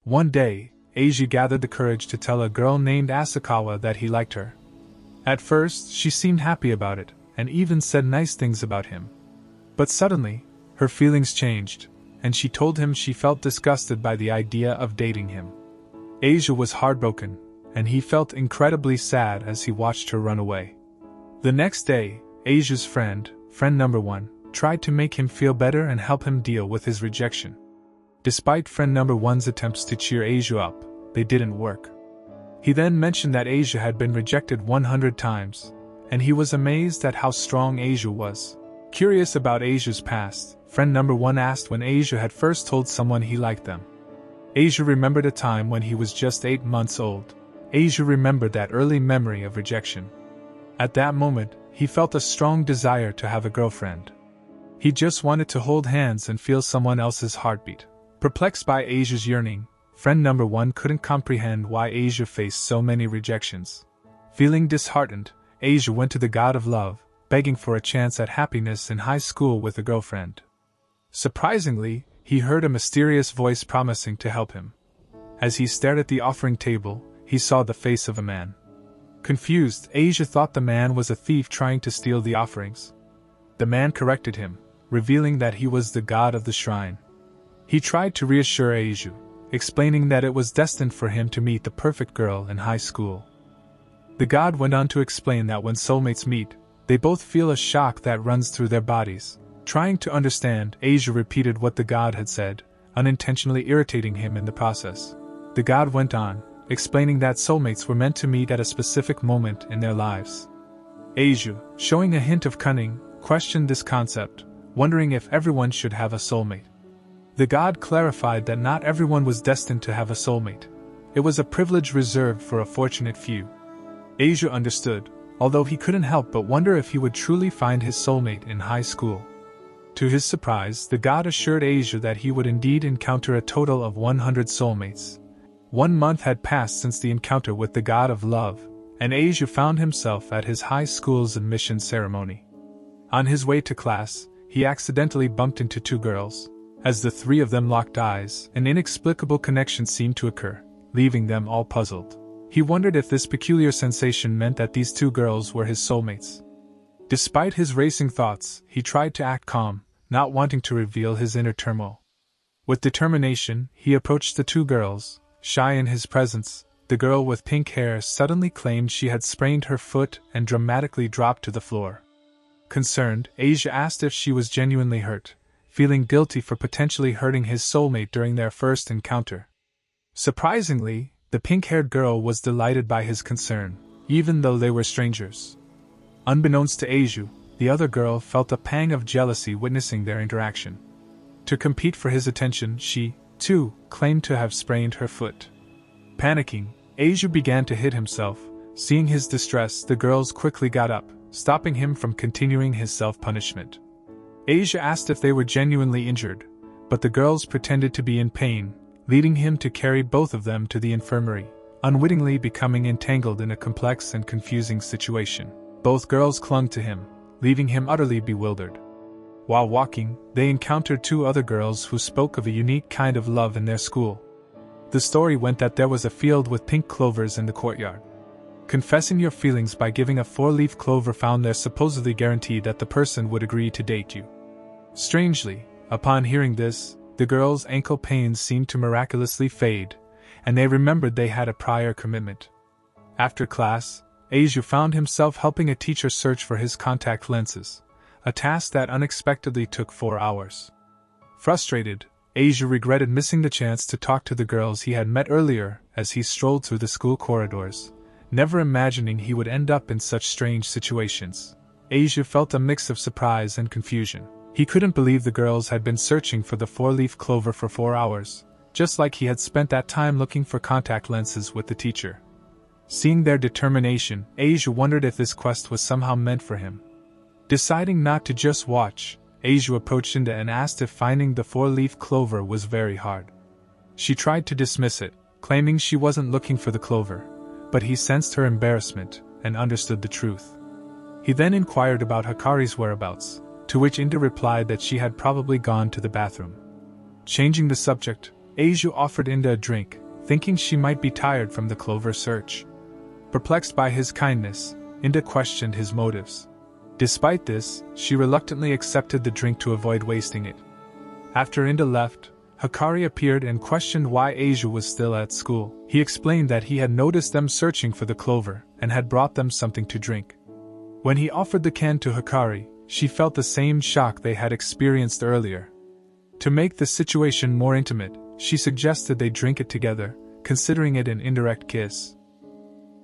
One day, Aijou gathered the courage to tell a girl named Asakawa that he liked her. At first, she seemed happy about it, and even said nice things about him. But suddenly, her feelings changed, and she told him she felt disgusted by the idea of dating him. Aijou was heartbroken, and he felt incredibly sad as he watched her run away. The next day, Aijou's friend number 1, tried to make him feel better and help him deal with his rejection. Despite friend number 1's attempts to cheer Aijou up, they didn't work. He then mentioned that Aijou had been rejected 100 times, and he was amazed at how strong Aijou was. Curious about Aijou's past, friend number 1 asked when Aijou had first told someone he liked them. Aijou remembered a time when he was just 8 months old. Aijou remembered that early memory of rejection. At that moment, he felt a strong desire to have a girlfriend. He just wanted to hold hands and feel someone else's heartbeat. Perplexed by Aijou's yearning, friend number 1 couldn't comprehend why Aijou faced so many rejections. Feeling disheartened, Aijou went to the god of love, begging for a chance at happiness in high school with a girlfriend. Surprisingly, he heard a mysterious voice promising to help him. As he stared at the offering table, he saw the face of a man. Confused, Aijou thought the man was a thief trying to steal the offerings. The man corrected him, revealing that he was the god of the shrine. He tried to reassure Aijou, explaining that it was destined for him to meet the perfect girl in high school. The god went on to explain that when soulmates meet, they both feel a shock that runs through their bodies. Trying to understand, Aijou repeated what the god had said, unintentionally irritating him in the process. The god went on, explaining that soulmates were meant to meet at a specific moment in their lives. Aijou, showing a hint of cunning, questioned this concept, wondering if everyone should have a soulmate. The god clarified that not everyone was destined to have a soulmate. It was a privilege reserved for a fortunate few. Aijou understood, although he couldn't help but wonder if he would truly find his soulmate in high school. To his surprise, the god assured Aijou that he would indeed encounter a total of 100 soulmates. 1 month had passed since the encounter with the god of love, and Aijou found himself at his high school's admission ceremony. On his way to class, he accidentally bumped into 2 girls. As the 3 of them locked eyes, an inexplicable connection seemed to occur, leaving them all puzzled. He wondered if this peculiar sensation meant that these 2 girls were his soulmates. Despite his racing thoughts, he tried to act calm, not wanting to reveal his inner turmoil. With determination, he approached the 2 girls. Shy in his presence, the girl with pink hair suddenly claimed she had sprained her foot and dramatically dropped to the floor. Concerned, Aijou asked if she was genuinely hurt, feeling guilty for potentially hurting his soulmate during their first encounter. Surprisingly, the pink-haired girl was delighted by his concern, even though they were strangers. Unbeknownst to Aijou, the other girl felt a pang of jealousy witnessing their interaction. To compete for his attention, she, too, claimed to have sprained her foot. Panicking, Aijou began to hit himself. Seeing his distress, the girls quickly got up, stopping him from continuing his self-punishment. Aijou asked if they were genuinely injured, but the girls pretended to be in pain, leading him to carry both of them to the infirmary, unwittingly becoming entangled in a complex and confusing situation. Both girls clung to him, leaving him utterly bewildered. While walking, they encountered 2 other girls who spoke of a unique kind of love in their school. The story went that there was a field with pink clovers in the courtyard. Confessing your feelings by giving a 4-leaf clover found there supposedly guaranteed that the person would agree to date you. Strangely, upon hearing this, the girls' ankle pains seemed to miraculously fade, and they remembered they had a prior commitment. After class, Aijou found himself helping a teacher search for his contact lenses, a task that unexpectedly took 4 hours. Frustrated, Aijou regretted missing the chance to talk to the girls he had met earlier as he strolled through the school corridors, never imagining he would end up in such strange situations. Aijou felt a mix of surprise and confusion. He couldn't believe the girls had been searching for the 4-leaf clover for 4 hours, just like he had spent that time looking for contact lenses with the teacher. Seeing their determination, Aijou wondered if this quest was somehow meant for him. Deciding not to just watch, Aijou approached Inda and asked if finding the 4-leaf clover was very hard. She tried to dismiss it, claiming she wasn't looking for the clover, but he sensed her embarrassment and understood the truth. He then inquired about Hikari's whereabouts, to which Inda replied that she had probably gone to the bathroom. Changing the subject, Aijou offered Inda a drink, thinking she might be tired from the clover search. Perplexed by his kindness, Inda questioned his motives. Despite this, she reluctantly accepted the drink to avoid wasting it. After Inda left, Hikari appeared and questioned why Aijou was still at school. He explained that he had noticed them searching for the clover and had brought them something to drink. When he offered the can to Hikari, she felt the same shock they had experienced earlier. To make the situation more intimate, she suggested they drink it together, considering it an indirect kiss.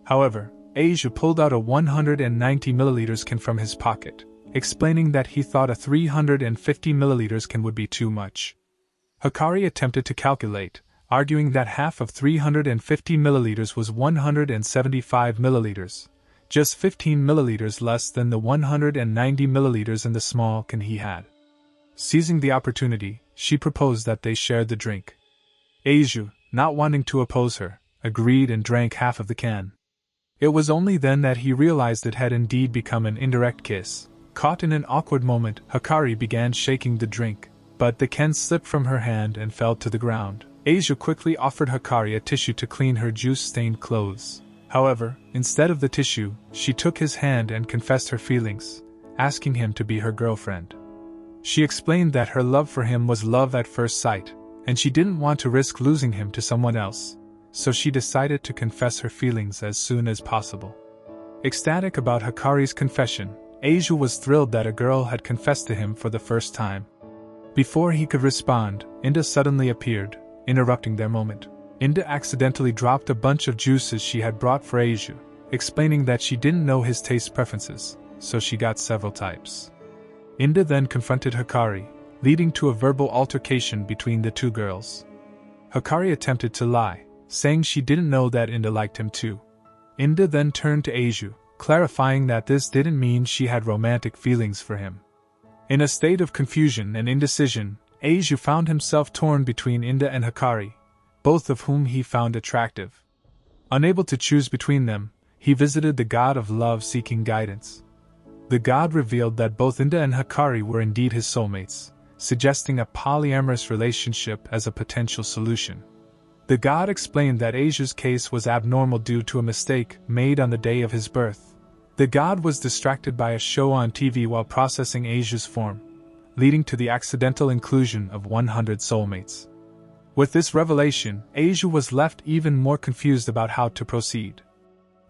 However, Aijou pulled out a 190 milliliters can from his pocket, explaining that he thought a 350 milliliters can would be too much. Hikari attempted to calculate, arguing that half of 350 milliliters was 175 milliliters, just 15 milliliters less than the 190 milliliters in the small can he had. Seizing the opportunity, she proposed that they shared the drink. Aijou, not wanting to oppose her, agreed and drank half of the can. It was only then that he realized it had indeed become an indirect kiss. Caught in an awkward moment, Hikari began shaking the drink, but the can slipped from her hand and fell to the ground. Aijou quickly offered Hikari a tissue to clean her juice-stained clothes. However, instead of the tissue, she took his hand and confessed her feelings, asking him to be her girlfriend. She explained that her love for him was love at first sight, and she didn't want to risk losing him to someone else, so she decided to confess her feelings as soon as possible. Ecstatic about Hikari's confession, Aijou was thrilled that a girl had confessed to him for the first time. Before he could respond, Inda suddenly appeared, interrupting their moment. Inda accidentally dropped a bunch of juices she had brought for Aijou, explaining that she didn't know his taste preferences, so she got several types. Inda then confronted Hikari, leading to a verbal altercation between the two girls. Hikari attempted to lie, saying she didn't know that Inda liked him too. Inda then turned to Aijou, clarifying that this didn't mean she had romantic feelings for him. In a state of confusion and indecision, Aijou found himself torn between Inda and Hikari, both of whom he found attractive. Unable to choose between them, he visited the god of love seeking guidance. The god revealed that both Inda and Hikari were indeed his soulmates, suggesting a polyamorous relationship as a potential solution. The god explained that Aijou's case was abnormal due to a mistake made on the day of his birth. The god was distracted by a show on TV while processing Aijou's form, leading to the accidental inclusion of 100 soulmates. With this revelation, Aijou was left even more confused about how to proceed.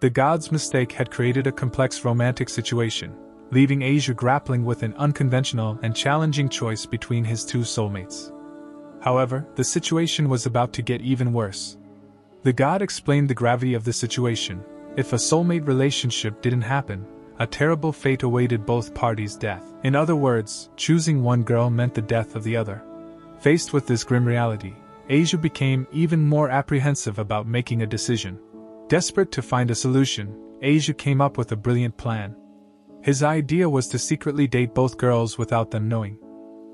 The god's mistake had created a complex romantic situation, leaving Aijou grappling with an unconventional and challenging choice between his two soulmates. However, the situation was about to get even worse. The god explained the gravity of the situation. If a soulmate relationship didn't happen, a terrible fate awaited both parties' death. In other words, choosing one girl meant the death of the other. Faced with this grim reality, Aijou became even more apprehensive about making a decision. Desperate to find a solution, Aijou came up with a brilliant plan. His idea was to secretly date both girls without them knowing.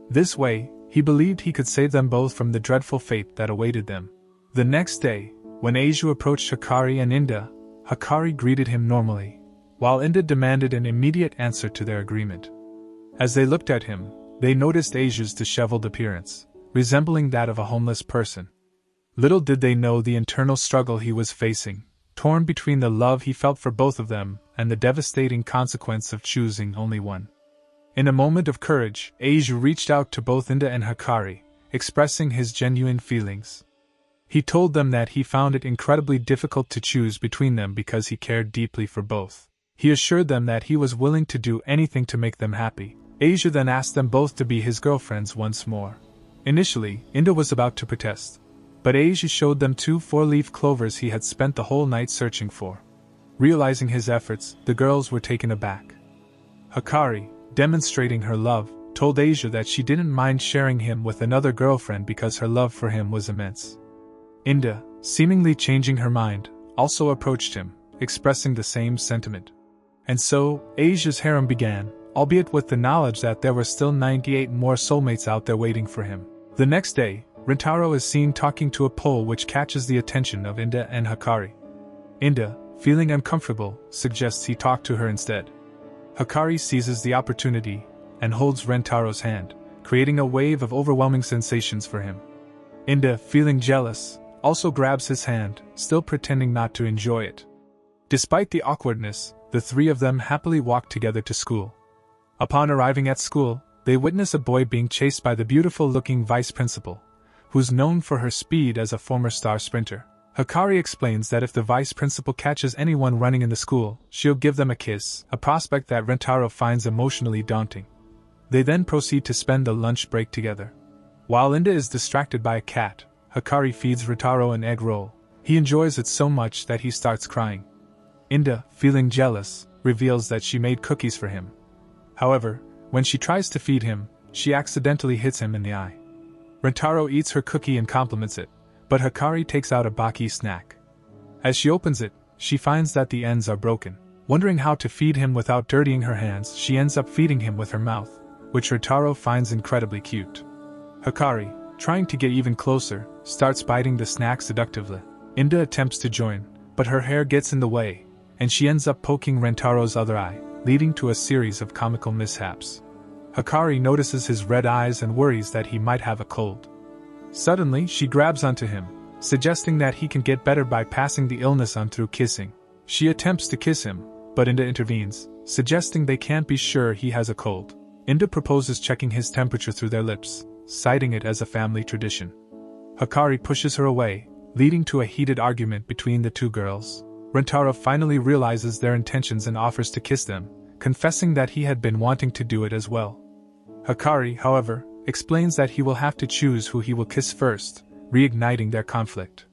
This way, he believed he could save them both from the dreadful fate that awaited them. The next day, when Aijou approached Hikari and Inda, Hikari greeted him normally, while Inda demanded an immediate answer to their agreement. As they looked at him, they noticed Aijou's disheveled appearance, resembling that of a homeless person. Little did they know the internal struggle he was facing, torn between the love he felt for both of them and the devastating consequence of choosing only one. In a moment of courage, Aijou reached out to both Inda and Hikari, expressing his genuine feelings. He told them that he found it incredibly difficult to choose between them because he cared deeply for both. He assured them that he was willing to do anything to make them happy. Aijou then asked them both to be his girlfriends once more. Initially, Inda was about to protest, but Aijou showed them 2 4-leaf clovers he had spent the whole night searching for. Realizing his efforts, the girls were taken aback. Hikari, demonstrating her love, told Aijou that she didn't mind sharing him with another girlfriend because her love for him was immense. Inda, seemingly changing her mind, also approached him, expressing the same sentiment. And so, Aijou's harem began, albeit with the knowledge that there were still 98 more soulmates out there waiting for him. The next day, Rentaro is seen talking to a pole which catches the attention of Inda and Hikari. Inda, feeling uncomfortable, suggests he talk to her instead. Hikari seizes the opportunity and holds Rentaro's hand, creating a wave of overwhelming sensations for him. Inda, feeling jealous, also grabs his hand, still pretending not to enjoy it. Despite the awkwardness, the three of them happily walk together to school. Upon arriving at school, they witness a boy being chased by the beautiful-looking vice principal, who's known for her speed as a former star sprinter. Hikari explains that if the vice principal catches anyone running in the school, she'll give them a kiss, a prospect that Rentaro finds emotionally daunting. They then proceed to spend the lunch break together. While Inda is distracted by a cat, Hikari feeds Rentaro an egg roll. He enjoys it so much that he starts crying. Inda, feeling jealous, reveals that she made cookies for him. However, when she tries to feed him, she accidentally hits him in the eye. Rentaro eats her cookie and compliments it, but Hikari takes out a baki snack. As she opens it, she finds that the ends are broken. Wondering how to feed him without dirtying her hands, she ends up feeding him with her mouth, which Rentaro finds incredibly cute. Hikari, trying to get even closer, starts biting the snack seductively. Inda attempts to join, but her hair gets in the way, and she ends up poking Rentaro's other eye, leading to a series of comical mishaps. Hikari notices his red eyes and worries that he might have a cold. Suddenly, she grabs onto him, suggesting that he can get better by passing the illness on through kissing. She attempts to kiss him, but Inda intervenes, suggesting they can't be sure he has a cold. Inda proposes checking his temperature through their lips, citing it as a family tradition. Hikari pushes her away, leading to a heated argument between the two girls. Rentaro finally realizes their intentions and offers to kiss them, confessing that he had been wanting to do it as well. Hikari, however, explains that he will have to choose who he will kiss first, reigniting their conflict.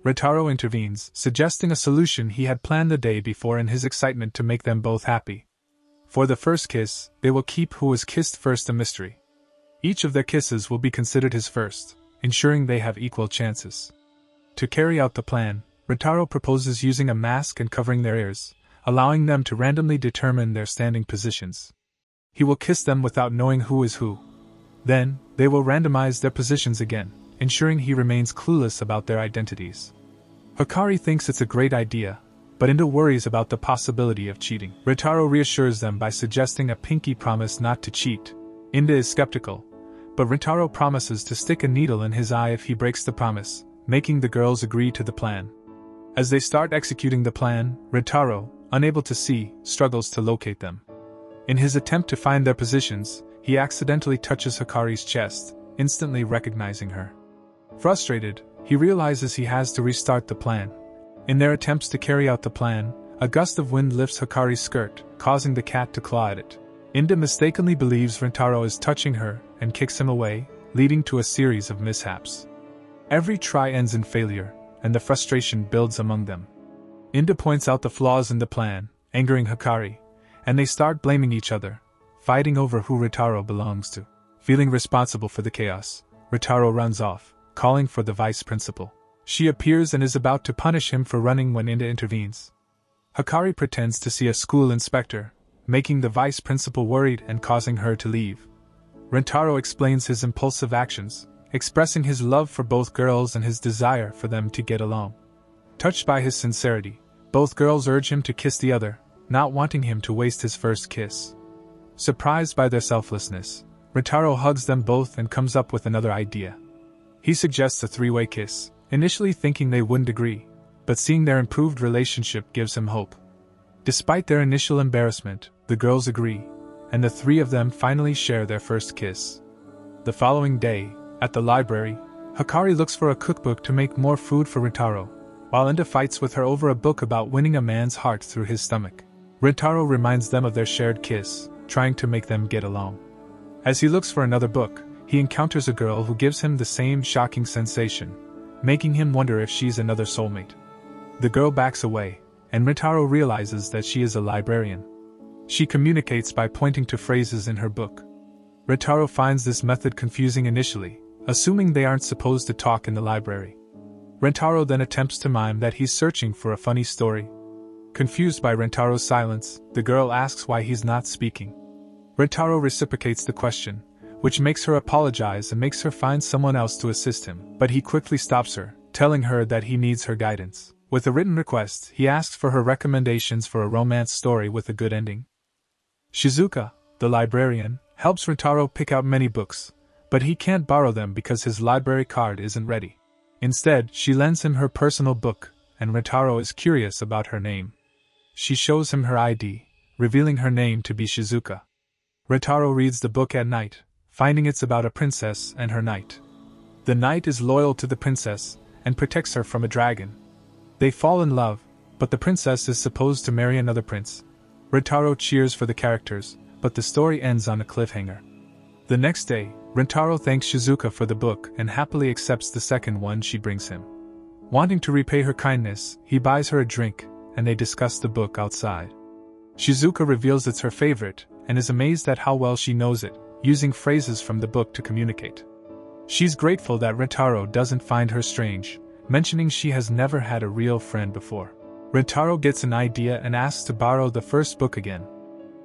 Rentaro intervenes, suggesting a solution he had planned the day before in his excitement to make them both happy. For the first kiss, they will keep who was kissed first a mystery. Each of their kisses will be considered his first, ensuring they have equal chances. To carry out the plan, Rentaro proposes using a mask and covering their ears, allowing them to randomly determine their standing positions. He will kiss them without knowing who is who. Then, they will randomize their positions again, ensuring he remains clueless about their identities. Hikari thinks it's a great idea, but Inda worries about the possibility of cheating. Rentaro reassures them by suggesting a pinky promise not to cheat. Inda is skeptical, but Rentaro promises to stick a needle in his eye if he breaks the promise, making the girls agree to the plan. As they start executing the plan, Rentaro, unable to see, struggles to locate them. In his attempt to find their positions, he accidentally touches Hikari's chest, instantly recognizing her. Frustrated, he realizes he has to restart the plan. In their attempts to carry out the plan, a gust of wind lifts Hikari's skirt, causing the cat to claw at it. Inda mistakenly believes Rentaro is touching her and kicks him away, leading to a series of mishaps. Every try ends in failure, and the frustration builds among them. Inda points out the flaws in the plan, angering Hikari, and they start blaming each other, fighting over who Rentaro belongs to. Feeling responsible for the chaos, Rentaro runs off, calling for the vice principal. She appears and is about to punish him for running when Inda intervenes. Hikari pretends to see a school inspector, making the vice principal worried and causing her to leave. Rentaro explains his impulsive actions, expressing his love for both girls and his desire for them to get along. Touched by his sincerity, both girls urge him to kiss the other, not wanting him to waste his first kiss. Surprised by their selflessness, Rentaro hugs them both and comes up with another idea. He suggests a three-way kiss, initially thinking they wouldn't agree, but seeing their improved relationship gives him hope. Despite their initial embarrassment, the girls agree, and the three of them finally share their first kiss. The following day, at the library, Hikari looks for a cookbook to make more food for Rentaro, while Inda fights with her over a book about winning a man's heart through his stomach. Rentaro reminds them of their shared kiss, trying to make them get along. As he looks for another book, he encounters a girl who gives him the same shocking sensation, making him wonder if she's another soulmate. The girl backs away, and Rentaro realizes that she is a librarian. She communicates by pointing to phrases in her book. Rentaro finds this method confusing initially, assuming they aren't supposed to talk in the library. Rentaro then attempts to mime that he's searching for a funny story. Confused by Rentaro's silence, the girl asks why he's not speaking. Rentaro reciprocates the question, which makes her apologize and makes her find someone else to assist him, but he quickly stops her, telling her that he needs her guidance. With a written request, he asks for her recommendations for a romance story with a good ending. Shizuka, the librarian, helps Rentaro pick out many books, but he can't borrow them because his library card isn't ready. Instead, she lends him her personal book, and Rentaro is curious about her name. She shows him her ID, revealing her name to be Shizuka. Rentaro reads the book at night, finding it's about a princess and her knight. The knight is loyal to the princess and protects her from a dragon. They fall in love, but the princess is supposed to marry another prince. Rentaro cheers for the characters, but the story ends on a cliffhanger. The next day, Rentaro thanks Shizuka for the book and happily accepts the second one she brings him. Wanting to repay her kindness, he buys her a drink, and they discuss the book outside. Shizuka reveals it's her favorite, and is amazed at how well she knows it, using phrases from the book to communicate. She's grateful that Rentaro doesn't find her strange, mentioning she has never had a real friend before. Rentaro gets an idea and asks to borrow the first book again.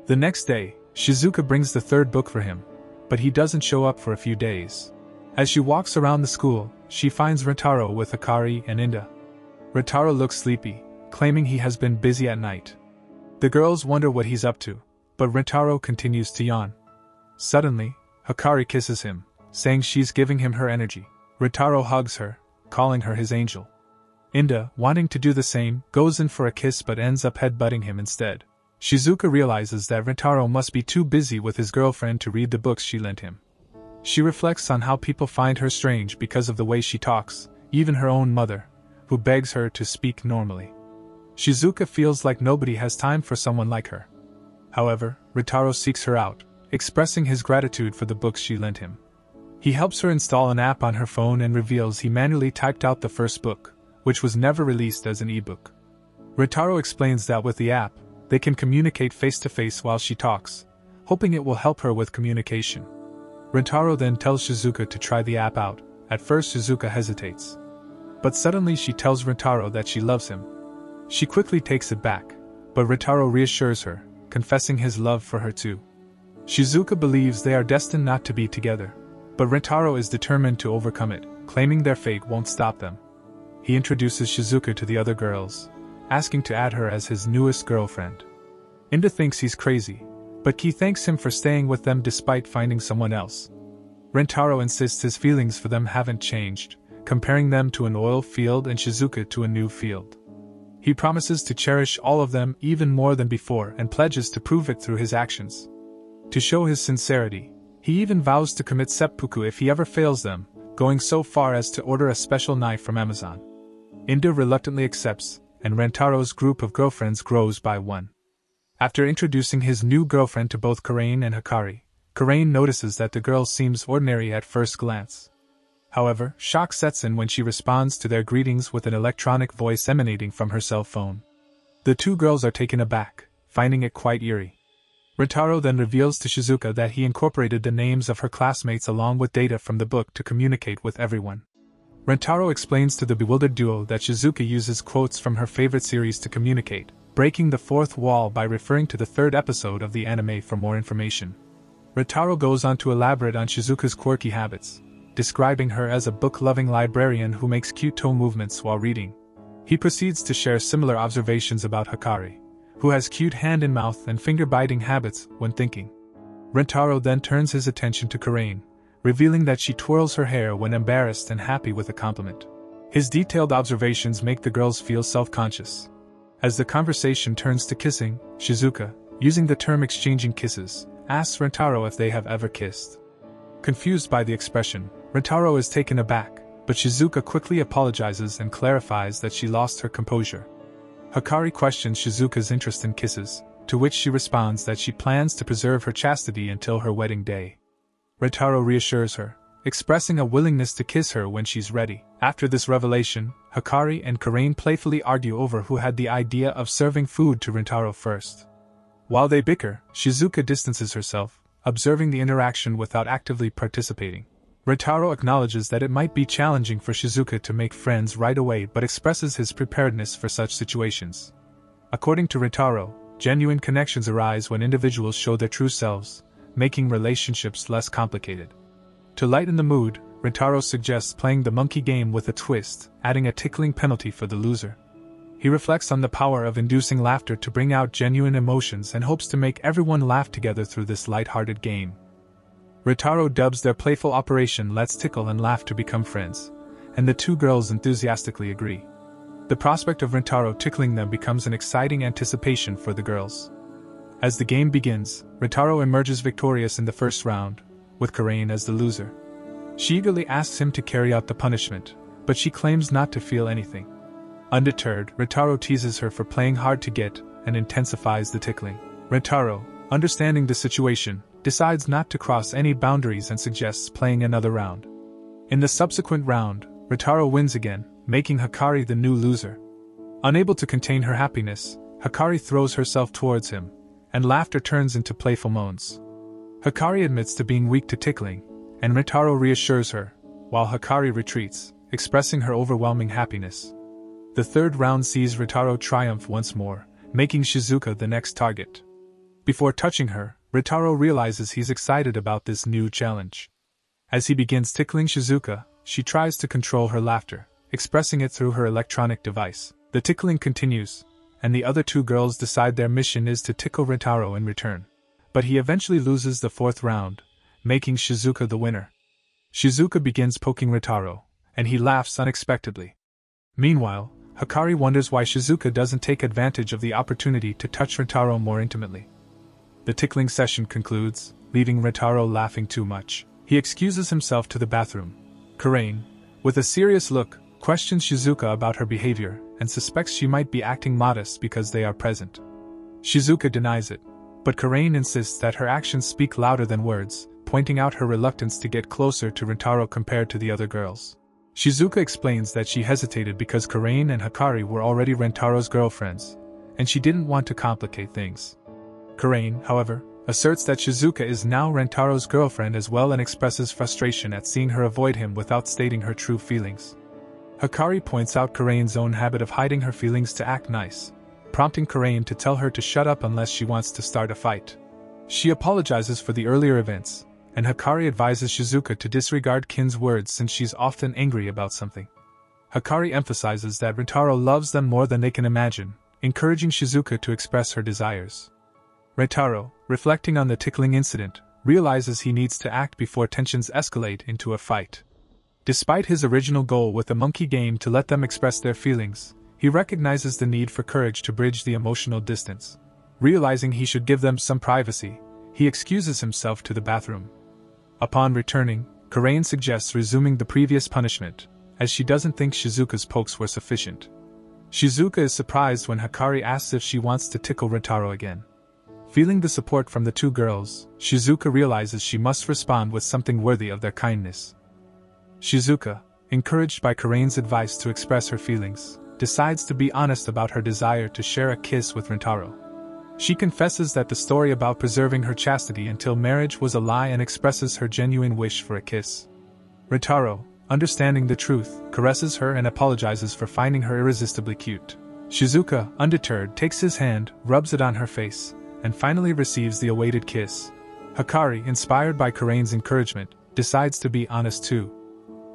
The next day, Shizuka brings the third book for him, but he doesn't show up for a few days. As she walks around the school, she finds Rentaro with Hikari and Inda. Rentaro looks sleepy, claiming he has been busy at night. The girls wonder what he's up to, but Rentaro continues to yawn. Suddenly, Hikari kisses him, saying she's giving him her energy. Rentaro hugs her, calling her his angel. Inda, wanting to do the same, goes in for a kiss but ends up headbutting him instead. Shizuka realizes that Rentaro must be too busy with his girlfriend to read the books she lent him. She reflects on how people find her strange because of the way she talks, even her own mother, who begs her to speak normally. Shizuka feels like nobody has time for someone like her. However, Rentaro seeks her out, expressing his gratitude for the books she lent him. He helps her install an app on her phone and reveals he manually typed out the first book, which was never released as an ebook. Rentaro explains that with the app, they can communicate face-to-face while she talks, hoping it will help her with communication. Rentaro then tells Shizuka to try the app out. At first Shizuka hesitates. But suddenly she tells Rentaro that she loves him. She quickly takes it back, but Rentaro reassures her, confessing his love for her too. Shizuka believes they are destined not to be together, but Rentaro is determined to overcome it, claiming their fate won't stop them. He introduces Shizuka to the other girls, asking to add her as his newest girlfriend. Inda thinks he's crazy, but Ki thanks him for staying with them despite finding someone else. Rentaro insists his feelings for them haven't changed, comparing them to an oil field and Shizuka to a new field. He promises to cherish all of them even more than before and pledges to prove it through his actions. To show his sincerity, he even vows to commit seppuku if he ever fails them, going so far as to order a special knife from Amazon. Inda reluctantly accepts, and Rentaro's group of girlfriends grows by one. After introducing his new girlfriend to both Karain and Hikari, Karain notices that the girl seems ordinary at first glance. However, shock sets in when she responds to their greetings with an electronic voice emanating from her cell phone. The two girls are taken aback, finding it quite eerie. Rentaro then reveals to Shizuka that he incorporated the names of her classmates along with data from the book to communicate with everyone. Rentaro explains to the bewildered duo that Shizuka uses quotes from her favorite series to communicate, breaking the fourth wall by referring to the third episode of the anime for more information. Rentaro goes on to elaborate on Shizuka's quirky habits, describing her as a book-loving librarian who makes cute toe movements while reading. He proceeds to share similar observations about Hikari, who has cute hand-in-mouth and finger-biting habits when thinking. Rentaro then turns his attention to Karain, revealing that she twirls her hair when embarrassed and happy with a compliment. His detailed observations make the girls feel self-conscious. As the conversation turns to kissing, Shizuka, using the term exchanging kisses, asks Rentaro if they have ever kissed. Confused by the expression, Rentaro is taken aback, but Shizuka quickly apologizes and clarifies that she lost her composure. Hikari questions Shizuka's interest in kisses, to which she responds that she plans to preserve her chastity until her wedding day. Rentaro reassures her, expressing a willingness to kiss her when she's ready. After this revelation, Hikari and Karain playfully argue over who had the idea of serving food to Rentaro first. While they bicker, Shizuka distances herself, observing the interaction without actively participating. Rentaro acknowledges that it might be challenging for Shizuka to make friends right away but expresses his preparedness for such situations. According to Rentaro, genuine connections arise when individuals show their true selves, making relationships less complicated. To lighten the mood, Rentaro suggests playing the monkey game with a twist, adding a tickling penalty for the loser. He reflects on the power of inducing laughter to bring out genuine emotions and hopes to make everyone laugh together through this light-hearted game. Rentaro dubs their playful operation "Let's tickle and laugh" to become friends, and the two girls enthusiastically agree. The prospect of Rentaro tickling them becomes an exciting anticipation for the girls. As the game begins, Rentaro emerges victorious in the first round, with Karain as the loser. She eagerly asks him to carry out the punishment, but she claims not to feel anything. Undeterred, Rentaro teases her for playing hard to get and intensifies the tickling. Rentaro, understanding the situation, decides not to cross any boundaries and suggests playing another round. In the subsequent round, Rentaro wins again, making Hikari the new loser. Unable to contain her happiness, Hikari throws herself towards him, and laughter turns into playful moans. Hikari admits to being weak to tickling, and Rentaro reassures her, while Hikari retreats, expressing her overwhelming happiness. The third round sees Rentaro triumph once more, making Shizuka the next target. Before touching her, Rentaro realizes he's excited about this new challenge. As he begins tickling Shizuka, she tries to control her laughter, expressing it through her electronic device. The tickling continues, and the other two girls decide their mission is to tickle Rentaro in return. But he eventually loses the fourth round, making Shizuka the winner. Shizuka begins poking Rentaro, and he laughs unexpectedly. Meanwhile, Hikari wonders why Shizuka doesn't take advantage of the opportunity to touch Rentaro more intimately. The tickling session concludes, leaving Rentaro laughing too much. He excuses himself to the bathroom. Karain, with a serious look, questions Shizuka about her behavior and suspects she might be acting modest because they are present. Shizuka denies it, but Karain insists that her actions speak louder than words, pointing out her reluctance to get closer to Rentaro compared to the other girls. Shizuka explains that she hesitated because Karain and Hikari were already Rentaro's girlfriends, and she didn't want to complicate things. Karain, however, asserts that Shizuka is now Rentaro's girlfriend as well and expresses frustration at seeing her avoid him without stating her true feelings. Hikari points out Karain's own habit of hiding her feelings to act nice, prompting Karain to tell her to shut up unless she wants to start a fight. She apologizes for the earlier events, and Hikari advises Shizuka to disregard Kin's words since she's often angry about something. Hikari emphasizes that Rentaro loves them more than they can imagine, encouraging Shizuka to express her desires. Rentaro, reflecting on the tickling incident, realizes he needs to act before tensions escalate into a fight. Despite his original goal with the monkey game to let them express their feelings, he recognizes the need for courage to bridge the emotional distance. Realizing he should give them some privacy, he excuses himself to the bathroom. Upon returning, Karain suggests resuming the previous punishment, as she doesn't think Shizuka's pokes were sufficient. Shizuka is surprised when Hikari asks if she wants to tickle Rentaro again. Feeling the support from the two girls, Shizuka realizes she must respond with something worthy of their kindness. Shizuka, encouraged by Karain's advice to express her feelings, decides to be honest about her desire to share a kiss with Rentaro. She confesses that the story about preserving her chastity until marriage was a lie and expresses her genuine wish for a kiss. Rentaro, understanding the truth, caresses her and apologizes for finding her irresistibly cute. Shizuka, undeterred, takes his hand, rubs it on her face, and finally receives the awaited kiss. Hikari, inspired by Karain's encouragement, decides to be honest too.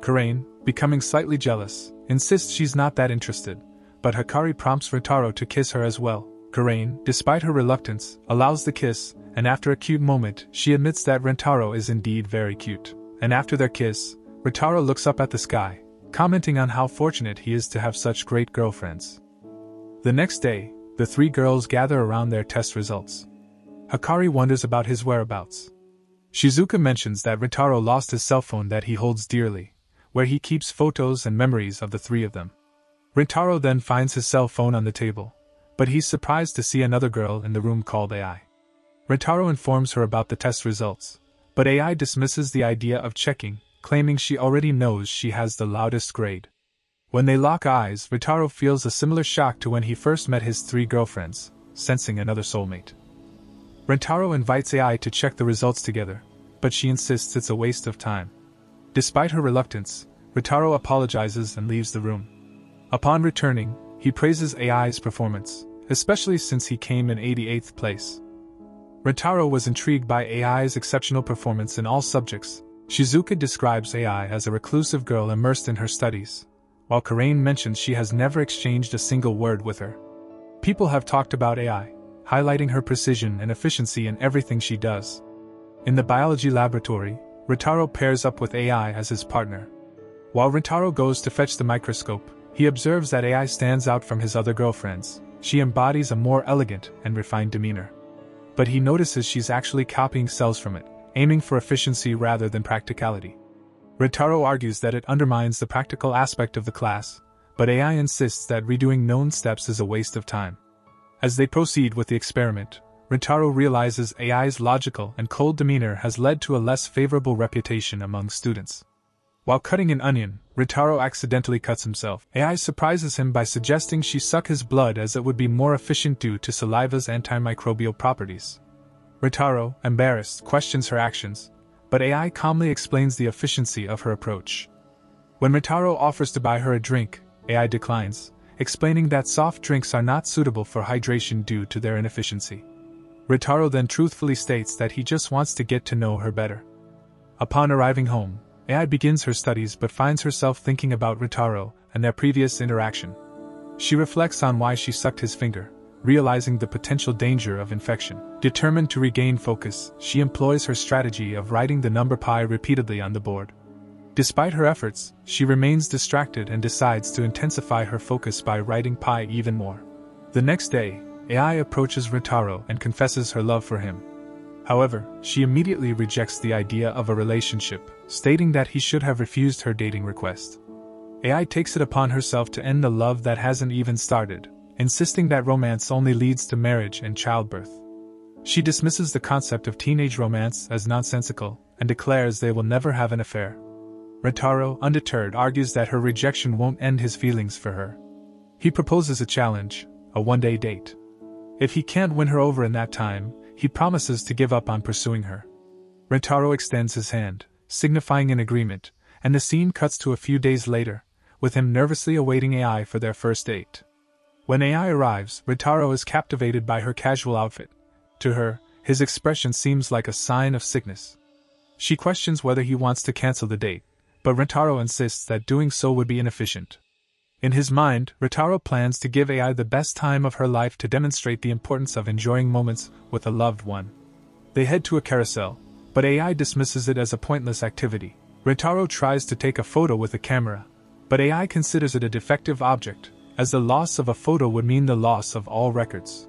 Karain, becoming slightly jealous, insists she's not that interested, but Hikari prompts Rentaro to kiss her as well. Karain, despite her reluctance, allows the kiss, and after a cute moment, she admits that Rentaro is indeed very cute. And after their kiss, Rentaro looks up at the sky, commenting on how fortunate he is to have such great girlfriends. The next day, the three girls gather around their test results. Hikari wonders about his whereabouts. Shizuka mentions that Rentaro lost his cell phone that he holds dearly, where he keeps photos and memories of the three of them. Rentaro then finds his cell phone on the table, but he's surprised to see another girl in the room called AI. Rentaro informs her about the test results, but AI dismisses the idea of checking, claiming she already knows she has the loudest grade. When they lock eyes, Rentaro feels a similar shock to when he first met his three girlfriends, sensing another soulmate. Rentaro invites AI to check the results together, but she insists it's a waste of time. Despite her reluctance, Rentaro apologizes and leaves the room. Upon returning, he praises AI's performance, especially since he came in 88th place. Rentaro was intrigued by AI's exceptional performance in all subjects. Shizuka describes AI as a reclusive girl immersed in her studies, while Karain mentions she has never exchanged a single word with her. People have talked about AI, highlighting her precision and efficiency in everything she does. In the biology laboratory, Rentaro pairs up with AI as his partner. While Rentaro goes to fetch the microscope, he observes that AI stands out from his other girlfriends. She embodies a more elegant and refined demeanor. But he notices she's actually copying cells from it, aiming for efficiency rather than practicality. Rentaro argues that it undermines the practical aspect of the class, but AI insists that redoing known steps is a waste of time. As they proceed with the experiment, Rentaro realizes AI's logical and cold demeanor has led to a less favorable reputation among students. While cutting an onion, Rentaro accidentally cuts himself. AI surprises him by suggesting she suck his blood as it would be more efficient due to saliva's antimicrobial properties. Rentaro, embarrassed, questions her actions, but AI calmly explains the efficiency of her approach. When Rentaro offers to buy her a drink, AI declines, explaining that soft drinks are not suitable for hydration due to their inefficiency. Rentaro then truthfully states that he just wants to get to know her better. Upon arriving home, AI begins her studies but finds herself thinking about Rentaro and their previous interaction. She reflects on why she sucked his finger, realizing the potential danger of infection. Determined to regain focus, she employs her strategy of writing the number pi repeatedly on the board. Despite her efforts, she remains distracted and decides to intensify her focus by writing pi even more. The next day, AI approaches Rentaro and confesses her love for him. However, she immediately rejects the idea of a relationship, stating that he should have refused her dating request. AI takes it upon herself to end the love that hasn't even started, insisting that romance only leads to marriage and childbirth. She dismisses the concept of teenage romance as nonsensical and declares they will never have an affair. Rentaro, undeterred, argues that her rejection won't end his feelings for her. He proposes a challenge, a one-day date. If he can't win her over in that time, he promises to give up on pursuing her. Rentaro extends his hand, signifying an agreement, and the scene cuts to a few days later, with him nervously awaiting AI for their first date. When AI arrives, Rentaro is captivated by her casual outfit. To her, his expression seems like a sign of sickness. She questions whether he wants to cancel the date, but Rentaro insists that doing so would be inefficient. In his mind, Rentaro plans to give AI the best time of her life to demonstrate the importance of enjoying moments with a loved one. They head to a carousel, but AI dismisses it as a pointless activity. Rentaro tries to take a photo with a camera, but AI considers it a defective object, as the loss of a photo would mean the loss of all records.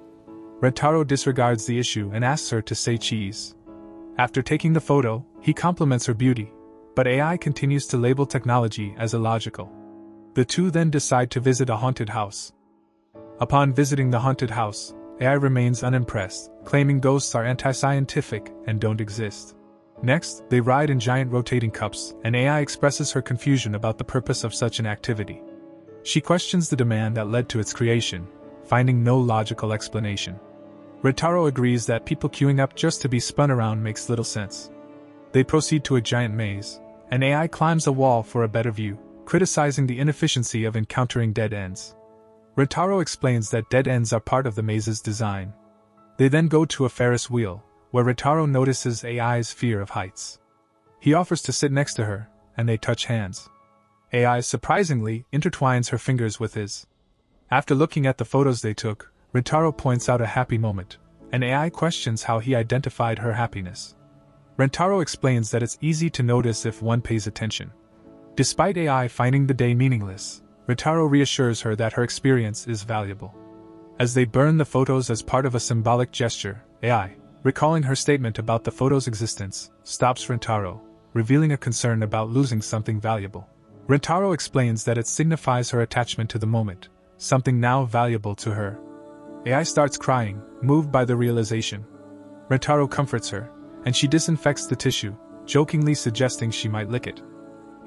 Rentaro disregards the issue and asks her to say cheese. After taking the photo, he compliments her beauty, but AI continues to label technology as illogical. The two then decide to visit a haunted house. Upon visiting the haunted house, AI remains unimpressed, claiming ghosts are anti-scientific and don't exist. Next, they ride in giant rotating cups, and AI expresses her confusion about the purpose of such an activity. She questions the demand that led to its creation, finding no logical explanation. Rentaro agrees that people queuing up just to be spun around makes little sense. They proceed to a giant maze, and AI climbs a wall for a better view, criticizing the inefficiency of encountering dead ends. Rentaro explains that dead ends are part of the maze's design. They then go to a Ferris wheel, where Rentaro notices AI's fear of heights. He offers to sit next to her, and they touch hands. AI surprisingly intertwines her fingers with his. After looking at the photos they took, Rentaro points out a happy moment, and AI questions how he identified her happiness. Rentaro explains that it's easy to notice if one pays attention. Despite AI finding the day meaningless, Rentaro reassures her that her experience is valuable. As they burn the photos as part of a symbolic gesture, AI, recalling her statement about the photo's existence, stops Rentaro, revealing a concern about losing something valuable. Rentaro explains that it signifies her attachment to the moment, something now valuable to her. AI starts crying, moved by the realization. Rentaro comforts her, and she disinfects the tissue, jokingly suggesting she might lick it.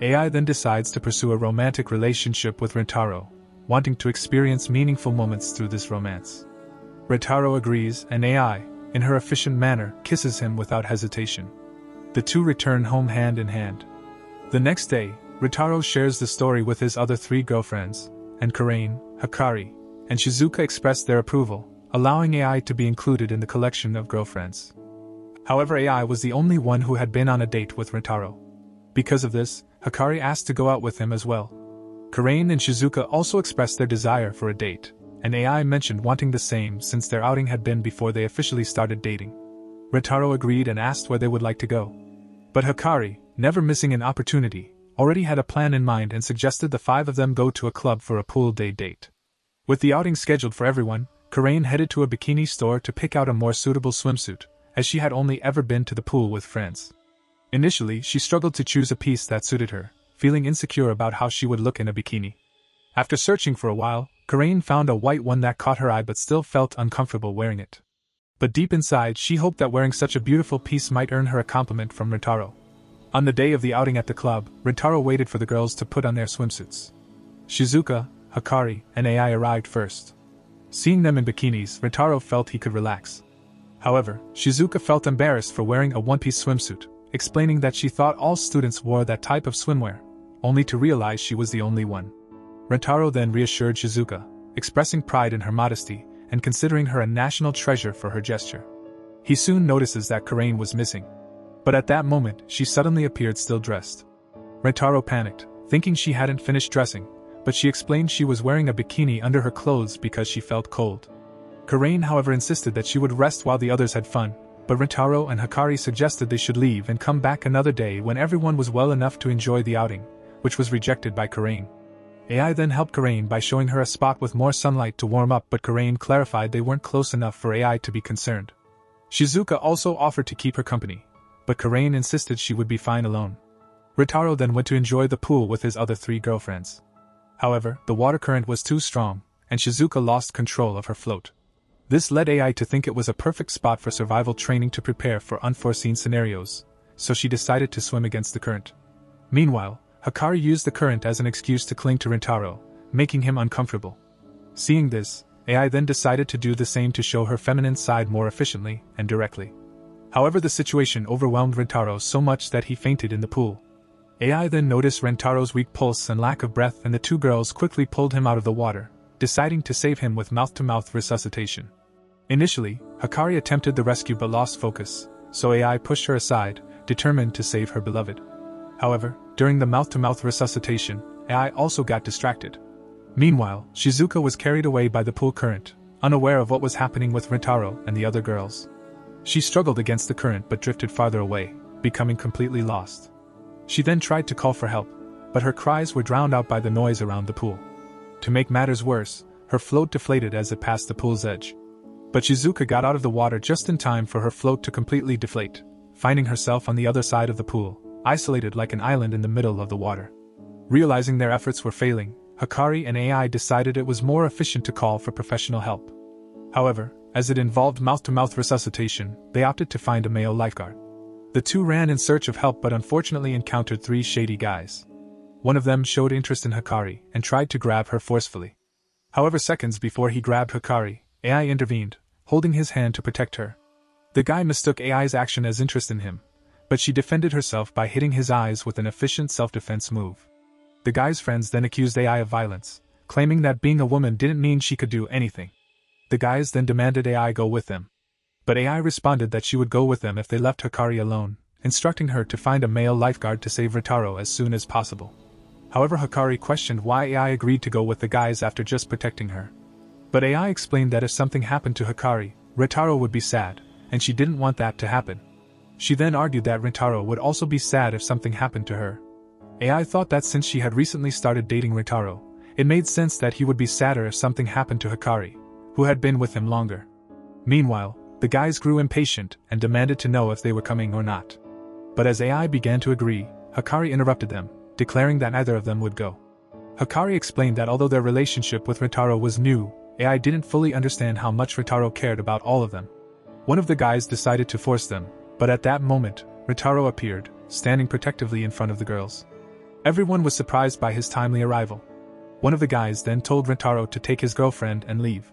AI then decides to pursue a romantic relationship with Rentaro, wanting to experience meaningful moments through this romance. Rentaro agrees, and AI, in her efficient manner, kisses him without hesitation. The two return home hand in hand. The next day, Rentaro shares the story with his other three girlfriends, and Karain, Hikari, and Shizuka express their approval, allowing AI to be included in the collection of girlfriends. However, AI was the only one who had been on a date with Rentaro. Because of this, Hikari asked to go out with him as well. Karain and Shizuka also expressed their desire for a date, and AI mentioned wanting the same since their outing had been before they officially started dating. Rentaro agreed and asked where they would like to go. But Hikari, never missing an opportunity, already had a plan in mind and suggested the five of them go to a club for a pool day date. With the outing scheduled for everyone, Karain headed to a bikini store to pick out a more suitable swimsuit, as she had only ever been to the pool with friends. Initially, she struggled to choose a piece that suited her, feeling insecure about how she would look in a bikini. After searching for a while, Karain found a white one that caught her eye but still felt uncomfortable wearing it. But deep inside, she hoped that wearing such a beautiful piece might earn her a compliment from Rentaro. On the day of the outing at the club, Rentaro waited for the girls to put on their swimsuits. Shizuka, Hikari, and AI arrived first. Seeing them in bikinis, Rentaro felt he could relax. However, Shizuka felt embarrassed for wearing a one-piece swimsuit, explaining that she thought all students wore that type of swimwear, only to realize she was the only one. Rentaro then reassured Shizuka, expressing pride in her modesty, and considering her a national treasure for her gesture. He soon notices that Karain was missing. But at that moment, she suddenly appeared still dressed. Rentaro panicked, thinking she hadn't finished dressing, but she explained she was wearing a bikini under her clothes because she felt cold. Karain, however, insisted that she would rest while the others had fun, but Rentaro and Hikari suggested they should leave and come back another day when everyone was well enough to enjoy the outing, which was rejected by Karain. AI then helped Karain by showing her a spot with more sunlight to warm up, but Karain clarified they weren't close enough for AI to be concerned. Shizuka also offered to keep her company, but Karain insisted she would be fine alone. Rentaro then went to enjoy the pool with his other three girlfriends. However, the water current was too strong, and Shizuka lost control of her float. This led AI to think it was a perfect spot for survival training to prepare for unforeseen scenarios, so she decided to swim against the current. Meanwhile, Hikari used the current as an excuse to cling to Rentaro, making him uncomfortable. Seeing this, AI then decided to do the same to show her feminine side more efficiently and directly. However, the situation overwhelmed Rentaro so much that he fainted in the pool. AI then noticed Rentaro's weak pulse and lack of breath, and the two girls quickly pulled him out of the water, deciding to save him with mouth-to-mouth resuscitation. Initially, Hikari attempted the rescue but lost focus, so AI pushed her aside, determined to save her beloved. However, during the mouth-to-mouth resuscitation, AI also got distracted. Meanwhile, Shizuka was carried away by the pool current, unaware of what was happening with Rentaro and the other girls. She struggled against the current but drifted farther away, becoming completely lost. She then tried to call for help, but her cries were drowned out by the noise around the pool. To make matters worse, her float deflated as it passed the pool's edge. But Shizuka got out of the water just in time for her float to completely deflate, finding herself on the other side of the pool, isolated like an island in the middle of the water. Realizing their efforts were failing, Hikari and AI decided it was more efficient to call for professional help. However, as it involved mouth-to-mouth resuscitation, they opted to find a male lifeguard. The two ran in search of help but unfortunately encountered three shady guys. One of them showed interest in Hikari and tried to grab her forcefully. However, seconds before he grabbed Hikari, AI intervened, holding his hand to protect her. The guy mistook AI's action as interest in him, but she defended herself by hitting his eyes with an efficient self-defense move. The guy's friends then accused AI of violence, claiming that being a woman didn't mean she could do anything. The guys then demanded AI go with them. But AI responded that she would go with them if they left Hikari alone, instructing her to find a male lifeguard to save Rentaro as soon as possible. However, Hikari questioned why AI agreed to go with the guys after just protecting her. But AI explained that if something happened to Hikari, Rentaro would be sad, and she didn't want that to happen. She then argued that Rentaro would also be sad if something happened to her. AI thought that since she had recently started dating Rentaro, it made sense that he would be sadder if something happened to Hikari, who had been with him longer. Meanwhile, the guys grew impatient and demanded to know if they were coming or not. But as AI began to agree, Hikari interrupted them, declaring that neither of them would go. Hikari explained that although their relationship with Rentaro was new, AI didn't fully understand how much Rentaro cared about all of them. One of the guys decided to force them, but at that moment, Rentaro appeared, standing protectively in front of the girls. Everyone was surprised by his timely arrival. One of the guys then told Rentaro to take his girlfriend and leave.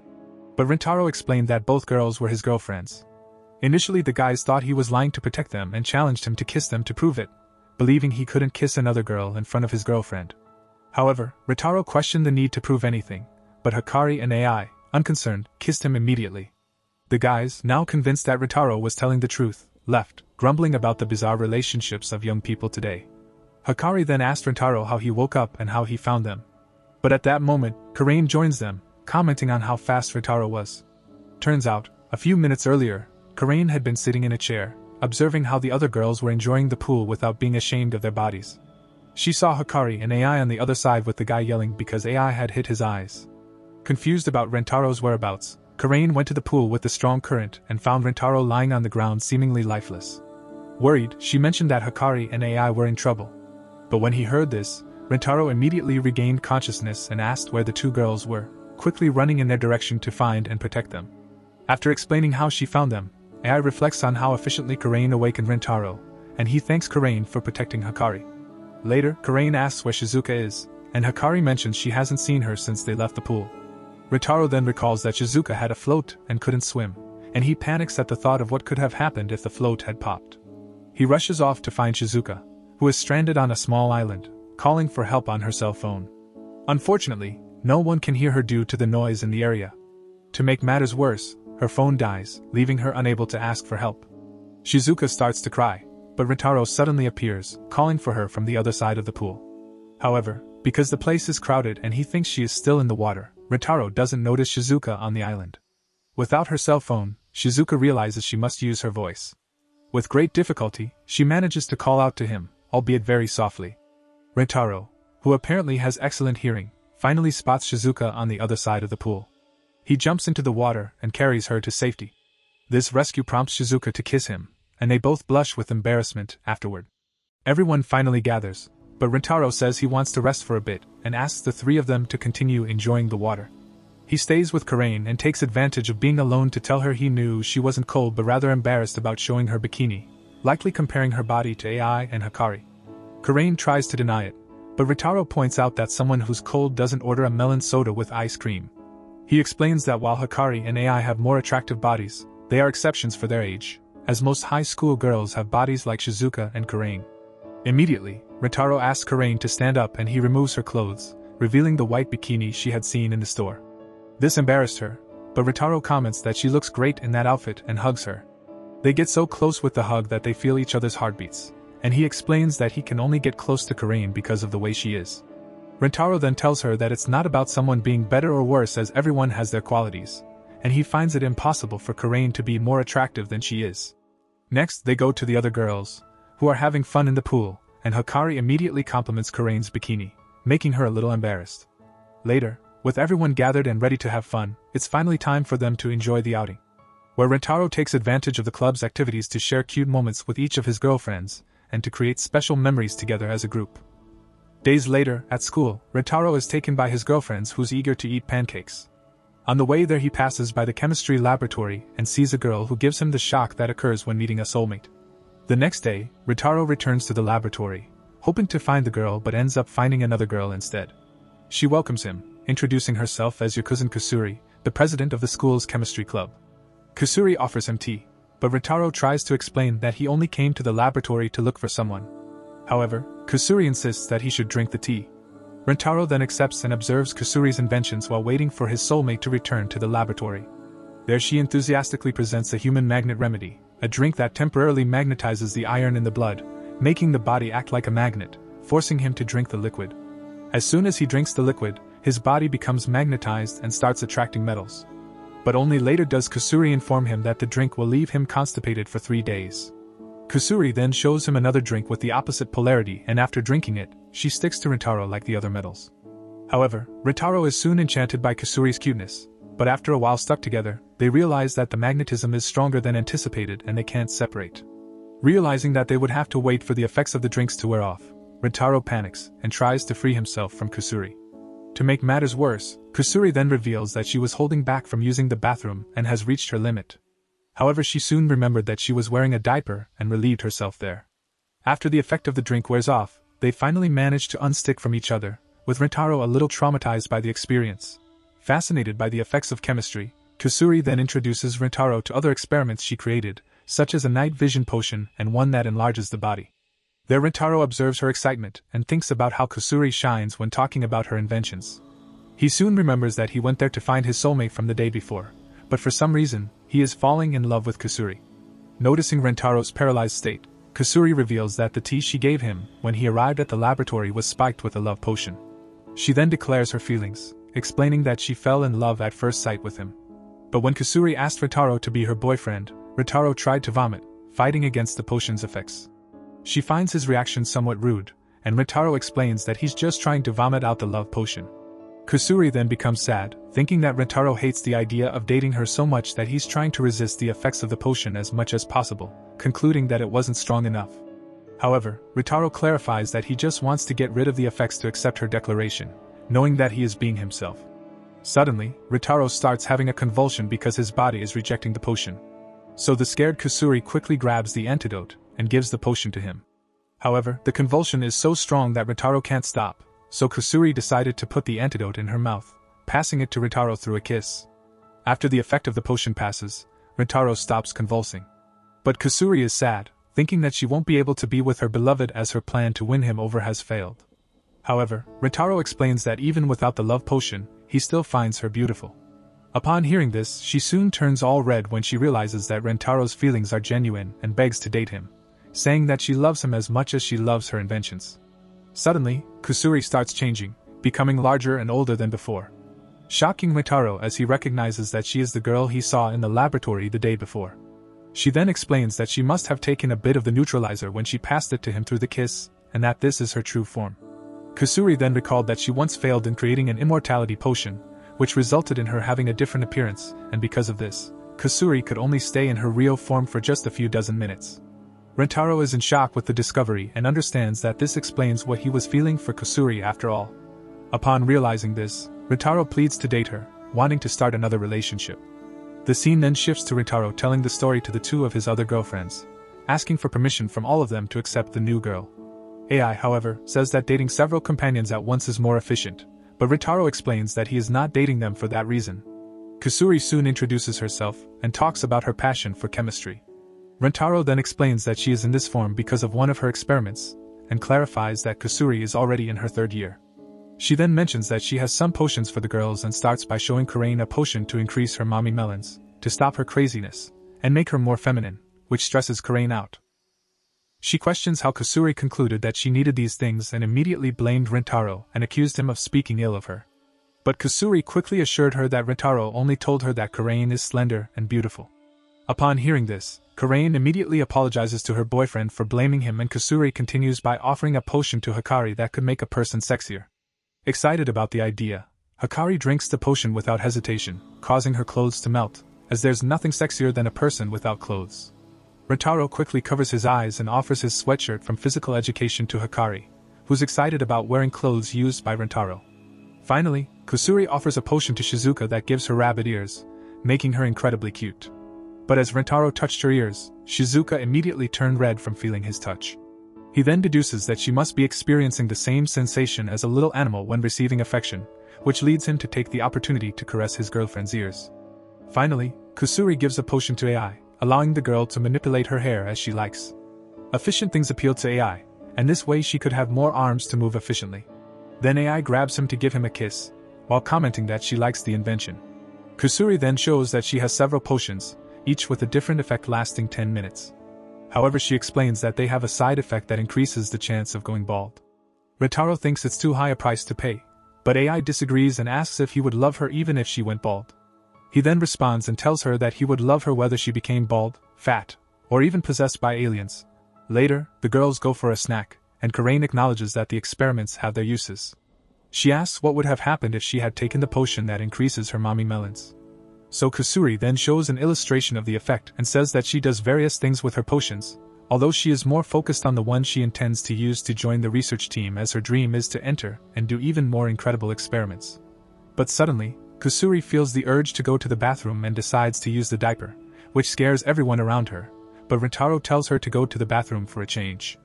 But Rentaro explained that both girls were his girlfriends. Initially, the guys thought he was lying to protect them and challenged him to kiss them to prove it, believing he couldn't kiss another girl in front of his girlfriend. However, Rentaro questioned the need to prove anything, but Hikari and AI, unconcerned, kissed him immediately. The guys, now convinced that Rentaro was telling the truth, left, grumbling about the bizarre relationships of young people today. Hikari then asked Rentaro how he woke up and how he found them. But at that moment, Karain joins them, commenting on how fast Rentaro was. Turns out, a few minutes earlier, Karain had been sitting in a chair, observing how the other girls were enjoying the pool without being ashamed of their bodies. She saw Hikari and AI on the other side with the guy yelling because AI had hit his eyes. Confused about Rentaro's whereabouts, Karain went to the pool with the strong current and found Rentaro lying on the ground seemingly lifeless. Worried, she mentioned that Hikari and AI were in trouble. But when he heard this, Rentaro immediately regained consciousness and asked where the two girls were, quickly running in their direction to find and protect them. After explaining how she found them, AI reflects on how efficiently Karain awakened Rentaro, and he thanks Karain for protecting Hikari. Later, Karain asks where Shizuka is, and Hikari mentions she hasn't seen her since they left the pool. Rentaro then recalls that Shizuka had a float and couldn't swim, and he panics at the thought of what could have happened if the float had popped. He rushes off to find Shizuka, who is stranded on a small island, calling for help on her cell phone. Unfortunately, no one can hear her due to the noise in the area. To make matters worse, her phone dies, leaving her unable to ask for help. Shizuka starts to cry, but Rentaro suddenly appears, calling for her from the other side of the pool. However, because the place is crowded and he thinks she is still in the water, Rentaro doesn't notice Shizuka on the island. Without her cell phone, Shizuka realizes she must use her voice. With great difficulty, she manages to call out to him, albeit very softly. Rentaro, who apparently has excellent hearing, finally spots Shizuka on the other side of the pool. He jumps into the water and carries her to safety. This rescue prompts Shizuka to kiss him, and they both blush with embarrassment afterward. Everyone finally gathers, but Rentaro says he wants to rest for a bit and asks the three of them to continue enjoying the water. He stays with Karain and takes advantage of being alone to tell her he knew she wasn't cold but rather embarrassed about showing her bikini, likely comparing her body to AI and Hikari. Karain tries to deny it, but Rentaro points out that someone who's cold doesn't order a melon soda with ice cream. He explains that while Hikari and AI have more attractive bodies, they are exceptions for their age, as most high school girls have bodies like Shizuka and Karain. Immediately, Rentaro asks Karain to stand up and he removes her clothes, revealing the white bikini she had seen in the store. This embarrassed her, but Rentaro comments that she looks great in that outfit and hugs her. They get so close with the hug that they feel each other's heartbeats, and he explains that he can only get close to Karain because of the way she is. Rentaro then tells her that it's not about someone being better or worse as everyone has their qualities, and he finds it impossible for Karain to be more attractive than she is. Next, they go to the other girls, who are having fun in the pool, and Hikari immediately compliments Karain's bikini, making her a little embarrassed. Later, with everyone gathered and ready to have fun, it's finally time for them to enjoy the outing, where Rentaro takes advantage of the club's activities to share cute moments with each of his girlfriends, and to create special memories together as a group. Days later, at school, Rentaro is taken by his girlfriends who's eager to eat pancakes. On the way there he passes by the chemistry laboratory and sees a girl who gives him the shock that occurs when meeting a soulmate. The next day, Rentaro returns to the laboratory, hoping to find the girl but ends up finding another girl instead. She welcomes him, introducing herself as your cousin Kusuri, the president of the school's chemistry club. Kusuri offers him tea, but Rentaro tries to explain that he only came to the laboratory to look for someone. However, Kusuri insists that he should drink the tea. Rentaro then accepts and observes Kusuri's inventions while waiting for his soulmate to return to the laboratory. There she enthusiastically presents a human magnet remedy, a drink that temporarily magnetizes the iron in the blood, making the body act like a magnet, forcing him to drink the liquid. As soon as he drinks the liquid, his body becomes magnetized and starts attracting metals. But only later does Kusuri inform him that the drink will leave him constipated for 3 days. Kusuri then shows him another drink with the opposite polarity, and after drinking it, she sticks to Rentaro like the other metals. However, Rentaro is soon enchanted by Kusuri's cuteness, but after a while stuck together, they realize that the magnetism is stronger than anticipated and they can't separate. Realizing that they would have to wait for the effects of the drinks to wear off, Rentaro panics and tries to free himself from Kusuri. To make matters worse, Kusuri then reveals that she was holding back from using the bathroom and has reached her limit. However, she soon remembered that she was wearing a diaper and relieved herself there. After the effect of the drink wears off, they finally manage to unstick from each other, with Rentaro a little traumatized by the experience. Fascinated by the effects of chemistry, Kusuri then introduces Rentaro to other experiments she created, such as a night vision potion and one that enlarges the body. There Rentaro observes her excitement and thinks about how Kusuri shines when talking about her inventions. He soon remembers that he went there to find his soulmate from the day before, but for some reason, he is falling in love with Kusuri. Noticing Rentaro's paralyzed state, Kusuri reveals that the tea she gave him when he arrived at the laboratory was spiked with a love potion. She then declares her feelings, explaining that she fell in love at first sight with him. But when Kusuri asked Rentaro to be her boyfriend, Rentaro tried to vomit, fighting against the potion's effects. She finds his reaction somewhat rude, and Rentaro explains that he's just trying to vomit out the love potion. Kusuri then becomes sad, thinking that Rentaro hates the idea of dating her so much that he's trying to resist the effects of the potion as much as possible, concluding that it wasn't strong enough. However, Rentaro clarifies that he just wants to get rid of the effects to accept her declaration, knowing that he is being himself. Suddenly, Rentaro starts having a convulsion because his body is rejecting the potion. So the scared Kusuri quickly grabs the antidote and gives the potion to him. However, the convulsion is so strong that Rentaro can't stop, so Kusuri decided to put the antidote in her mouth, passing it to Rentaro through a kiss. After the effect of the potion passes, Rentaro stops convulsing. But Kusuri is sad, thinking that she won't be able to be with her beloved as her plan to win him over has failed. However, Rentaro explains that even without the love potion, he still finds her beautiful. Upon hearing this, she soon turns all red when she realizes that Rentaro's feelings are genuine and begs to date him, saying that she loves him as much as she loves her inventions. Suddenly, Kusuri starts changing, becoming larger and older than before, shocking Rentaro as he recognizes that she is the girl he saw in the laboratory the day before. She then explains that she must have taken a bit of the neutralizer when she passed it to him through the kiss, and that this is her true form. Kusuri then recalled that she once failed in creating an immortality potion, which resulted in her having a different appearance, and because of this, Kusuri could only stay in her real form for just a few dozen minutes. Rentaro is in shock with the discovery and understands that this explains what he was feeling for Kusuri after all. Upon realizing this, Rentaro pleads to date her, wanting to start another relationship. The scene then shifts to Rentaro telling the story to the two of his other girlfriends, asking for permission from all of them to accept the new girl. AI, however, says that dating several companions at once is more efficient, but Rentaro explains that he is not dating them for that reason. Kusuri soon introduces herself and talks about her passion for chemistry. Rentaro then explains that she is in this form because of one of her experiments, and clarifies that Kusuri is already in her 3rd year. She then mentions that she has some potions for the girls and starts by showing Karain a potion to increase her mommy melons, to stop her craziness, and make her more feminine, which stresses Karain out. She questions how Kusuri concluded that she needed these things and immediately blamed Rentaro and accused him of speaking ill of her. But Kusuri quickly assured her that Rentaro only told her that Karain is slender and beautiful. Upon hearing this, Karain immediately apologizes to her boyfriend for blaming him, and Kusuri continues by offering a potion to Hikari that could make a person sexier. Excited about the idea, Hikari drinks the potion without hesitation, causing her clothes to melt, as there's nothing sexier than a person without clothes. Rentaro quickly covers his eyes and offers his sweatshirt from physical education to Hikari, who's excited about wearing clothes used by Rentaro. Finally, Kusuri offers a potion to Shizuka that gives her rabbit ears, making her incredibly cute. But as Rentaro touched her ears, Shizuka immediately turned red from feeling his touch. He then deduces that she must be experiencing the same sensation as a little animal when receiving affection, which leads him to take the opportunity to caress his girlfriend's ears. Finally, Kusuri gives a potion to AI, allowing the girl to manipulate her hair as she likes. Efficient things appeal to AI, and this way she could have more arms to move efficiently. Then AI grabs him to give him a kiss, while commenting that she likes the invention. Kusuri then shows that she has several potions, each with a different effect lasting 10 minutes. However, she explains that they have a side effect that increases the chance of going bald. Rentaro thinks it's too high a price to pay, but AI disagrees and asks if he would love her even if she went bald. He then responds and tells her that he would love her whether she became bald, fat, or even possessed by aliens. Later, the girls go for a snack, and Karain acknowledges that the experiments have their uses. She asks what would have happened if she had taken the potion that increases her mommy melons. So Kusuri then shows an illustration of the effect and says that she does various things with her potions, although she is more focused on the one she intends to use to join the research team, as her dream is to enter and do even more incredible experiments. But suddenly, Kusuri feels the urge to go to the bathroom and decides to use the diaper, which scares everyone around her, but Rentaro tells her to go to the bathroom for a change.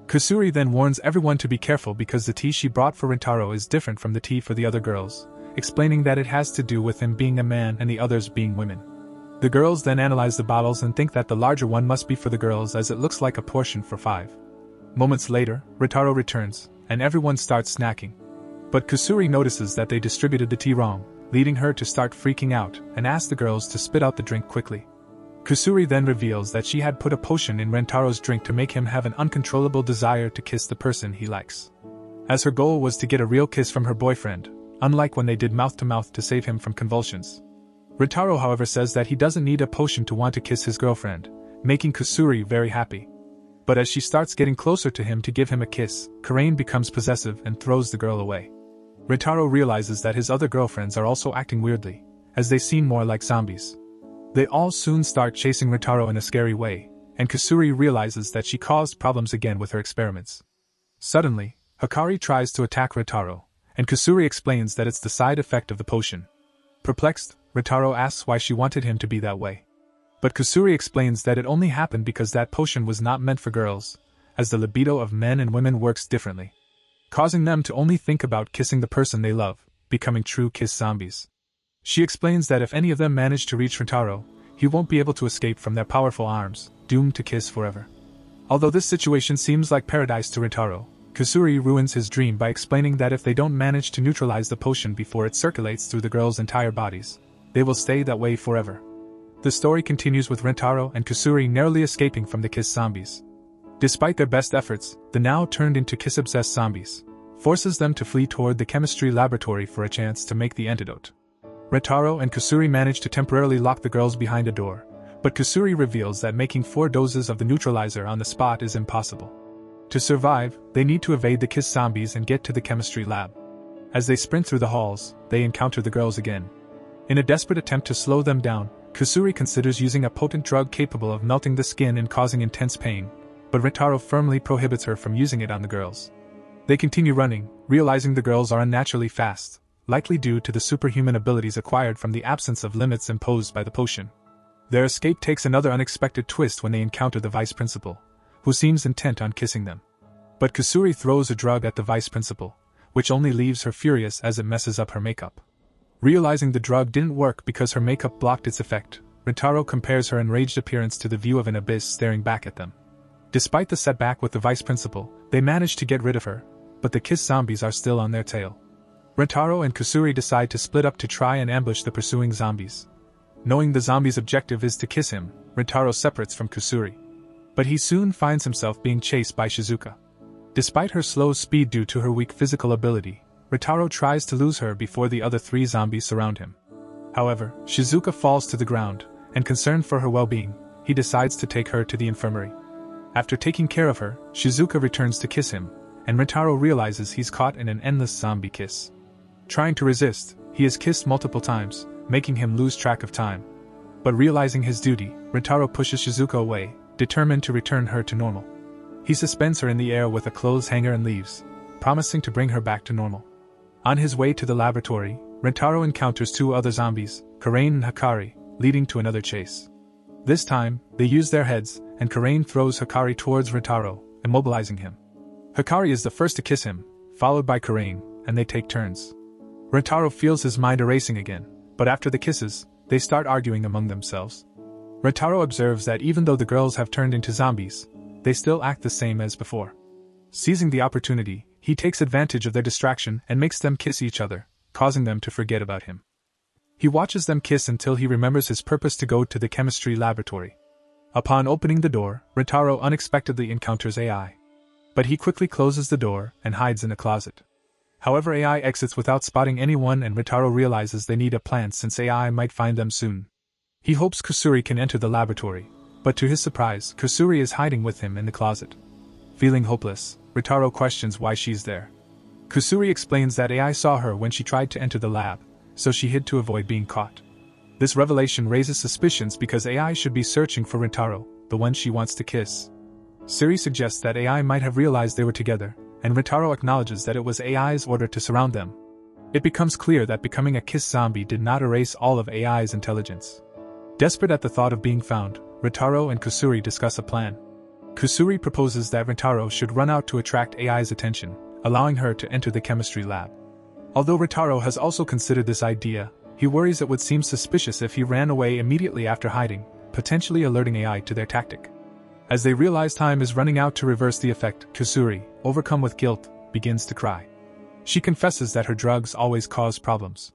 Kusuri then warns everyone to be careful because the tea she brought for Rentaro is different from the tea for the other girls, explaining that it has to do with him being a man and the others being women. The girls then analyze the bottles and think that the larger one must be for the girls as it looks like a portion for 5. Moments later, Rentaro returns, and everyone starts snacking. But Kusuri notices that they distributed the tea wrong, leading her to start freaking out and ask the girls to spit out the drink quickly. Kusuri then reveals that she had put a potion in Rentaro's drink to make him have an uncontrollable desire to kiss the person he likes. As her goal was to get a real kiss from her boyfriend, unlike when they did mouth-to-mouth to save him from convulsions. Rentaro however says that he doesn't need a potion to want to kiss his girlfriend, making Kusuri very happy. But as she starts getting closer to him to give him a kiss, Karain becomes possessive and throws the girl away. Rentaro realizes that his other girlfriends are also acting weirdly, as they seem more like zombies. They all soon start chasing Rentaro in a scary way, and Kusuri realizes that she caused problems again with her experiments. Suddenly, Hikari tries to attack Rentaro, and Kusuri explains that it's the side effect of the potion. Perplexed, Rentaro asks why she wanted him to be that way. But Kusuri explains that it only happened because that potion was not meant for girls, as the libido of men and women works differently, causing them to only think about kissing the person they love, becoming true kiss zombies. She explains that if any of them manage to reach Rentaro, he won't be able to escape from their powerful arms, doomed to kiss forever. Although this situation seems like paradise to Rentaro, Kusuri ruins his dream by explaining that if they don't manage to neutralize the potion before it circulates through the girls' entire bodies, they will stay that way forever. The story continues with Rentaro and Kusuri narrowly escaping from the kiss zombies. Despite their best efforts, the now turned into kiss-obsessed zombies forces them to flee toward the chemistry laboratory for a chance to make the antidote. Rentaro and Kusuri manage to temporarily lock the girls behind a door, but Kusuri reveals that making 4 doses of the neutralizer on the spot is impossible. To survive, they need to evade the kiss zombies and get to the chemistry lab. As they sprint through the halls, they encounter the girls again. In a desperate attempt to slow them down, Kusuri considers using a potent drug capable of melting the skin and causing intense pain, but Rentaro firmly prohibits her from using it on the girls. They continue running, realizing the girls are unnaturally fast, likely due to the superhuman abilities acquired from the absence of limits imposed by the potion. Their escape takes another unexpected twist when they encounter the vice principal, who seems intent on kissing them. But Kusuri throws a drug at the vice principal, which only leaves her furious as it messes up her makeup. Realizing the drug didn't work because her makeup blocked its effect, Rentaro compares her enraged appearance to the view of an abyss staring back at them. Despite the setback with the vice principal, they manage to get rid of her, but the kiss zombies are still on their tail. Rentaro and Kusuri decide to split up to try and ambush the pursuing zombies. Knowing the zombie's objective is to kiss him, Rentaro separates from Kusuri. But he soon finds himself being chased by Shizuka. Despite her slow speed due to her weak physical ability, Rentaro tries to lose her before the other 3 zombies surround him. However, Shizuka falls to the ground, and concerned for her well-being, he decides to take her to the infirmary. After taking care of her, Shizuka returns to kiss him, and Rentaro realizes he's caught in an endless zombie kiss. Trying to resist, he is kissed multiple times, making him lose track of time. But realizing his duty, Rentaro pushes Shizuka away, determined to return her to normal. He suspends her in the air with a clothes hanger and leaves, promising to bring her back to normal. On his way to the laboratory, Rentaro encounters 2 other zombies, Karain and Hikari, leading to another chase. This time, they use their heads, and Karain throws Hikari towards Rentaro, immobilizing him. Hikari is the first to kiss him, followed by Karain, and they take turns. Rentaro feels his mind erasing again, but after the kisses, they start arguing among themselves. Rentaro observes that even though the girls have turned into zombies, they still act the same as before. Seizing the opportunity, he takes advantage of their distraction and makes them kiss each other, causing them to forget about him. He watches them kiss until he remembers his purpose to go to the chemistry laboratory. Upon opening the door, Rentaro unexpectedly encounters AI. But he quickly closes the door and hides in a closet. However, AI exits without spotting anyone, and Rentaro realizes they need a plan since AI might find them soon. He hopes Kusuri can enter the laboratory, but to his surprise, Kusuri is hiding with him in the closet. Feeling hopeless, Rentaro questions why she's there. Kusuri explains that AI saw her when she tried to enter the lab, so she hid to avoid being caught. This revelation raises suspicions because AI should be searching for Rentaro, the one she wants to kiss. Siri suggests that AI might have realized they were together, and Rentaro acknowledges that it was AI's order to surround them. It becomes clear that becoming a kiss zombie did not erase all of AI's intelligence. Desperate at the thought of being found, Rentaro and Kusuri discuss a plan. Kusuri proposes that Rentaro should run out to attract AI's attention, allowing her to enter the chemistry lab. Although Rentaro has also considered this idea, he worries it would seem suspicious if he ran away immediately after hiding, potentially alerting AI to their tactic. As they realize time is running out to reverse the effect, Kusuri, overcome with guilt, begins to cry. She confesses that her drugs always cause problems.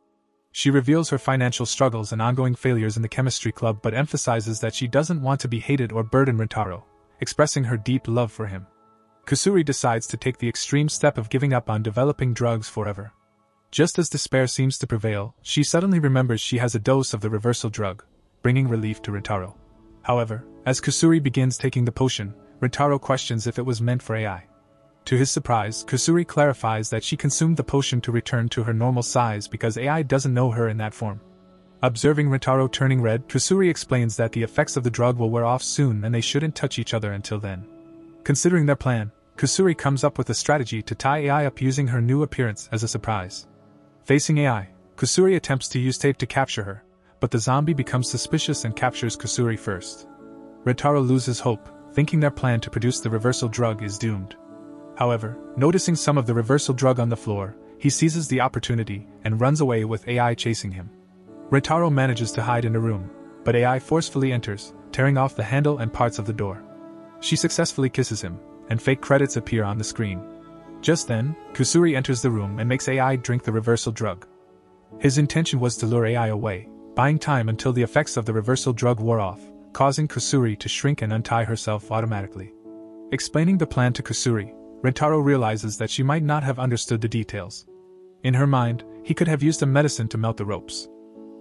She reveals her financial struggles and ongoing failures in the chemistry club, but emphasizes that she doesn't want to be hated or burden Rentaro, expressing her deep love for him. Kusuri decides to take the extreme step of giving up on developing drugs forever. Just as despair seems to prevail, she suddenly remembers she has a dose of the reversal drug, bringing relief to Rentaro. However, as Kusuri begins taking the potion, Rentaro questions if it was meant for AI. To his surprise, Kusuri clarifies that she consumed the potion to return to her normal size because AI doesn't know her in that form. Observing Rentaro turning red, Kusuri explains that the effects of the drug will wear off soon and they shouldn't touch each other until then. Considering their plan, Kusuri comes up with a strategy to tie AI up using her new appearance as a surprise. Facing AI, Kusuri attempts to use tape to capture her, but the zombie becomes suspicious and captures Kusuri first. Rentaro loses hope, thinking their plan to produce the reversal drug is doomed. However, noticing some of the reversal drug on the floor, he seizes the opportunity and runs away with AI chasing him. Rentaro manages to hide in a room, but AI forcefully enters, tearing off the handle and parts of the door. She successfully kisses him, and fake credits appear on the screen. Just then, Kusuri enters the room and makes AI drink the reversal drug. His intention was to lure AI away, buying time until the effects of the reversal drug wore off, causing Kusuri to shrink and untie herself automatically. Explaining the plan to Kusuri, Rentaro realizes that she might not have understood the details. In her mind, he could have used a medicine to melt the ropes.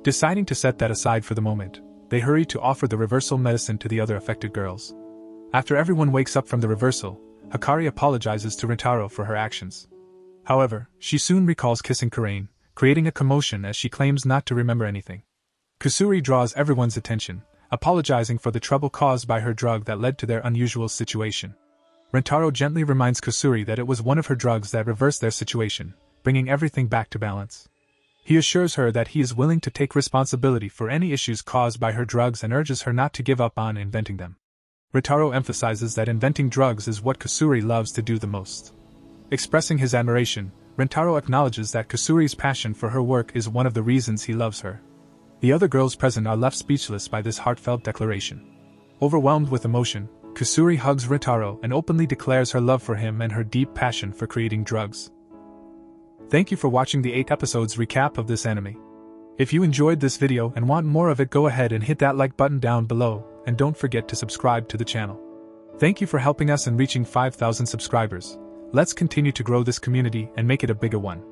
Deciding to set that aside for the moment, they hurry to offer the reversal medicine to the other affected girls. After everyone wakes up from the reversal, Hikari apologizes to Rentaro for her actions. However, she soon recalls kissing Karain, creating a commotion as she claims not to remember anything. Kusuri draws everyone's attention, apologizing for the trouble caused by her drug that led to their unusual situation. Rentaro gently reminds Kusuri that it was one of her drugs that reversed their situation, bringing everything back to balance. He assures her that he is willing to take responsibility for any issues caused by her drugs and urges her not to give up on inventing them. Rentaro emphasizes that inventing drugs is what Kusuri loves to do the most. Expressing his admiration, Rentaro acknowledges that Kusuri's passion for her work is one of the reasons he loves her. The other girls present are left speechless by this heartfelt declaration. Overwhelmed with emotion, Kusuri hugs Rentaro and openly declares her love for him and her deep passion for creating drugs. Thank you for watching the 8 episodes recap of this anime. If you enjoyed this video and want more of it, go ahead and hit that like button down below, and don't forget to subscribe to the channel. Thank you for helping us in reaching 5,000 subscribers. Let's continue to grow this community and make it a bigger one.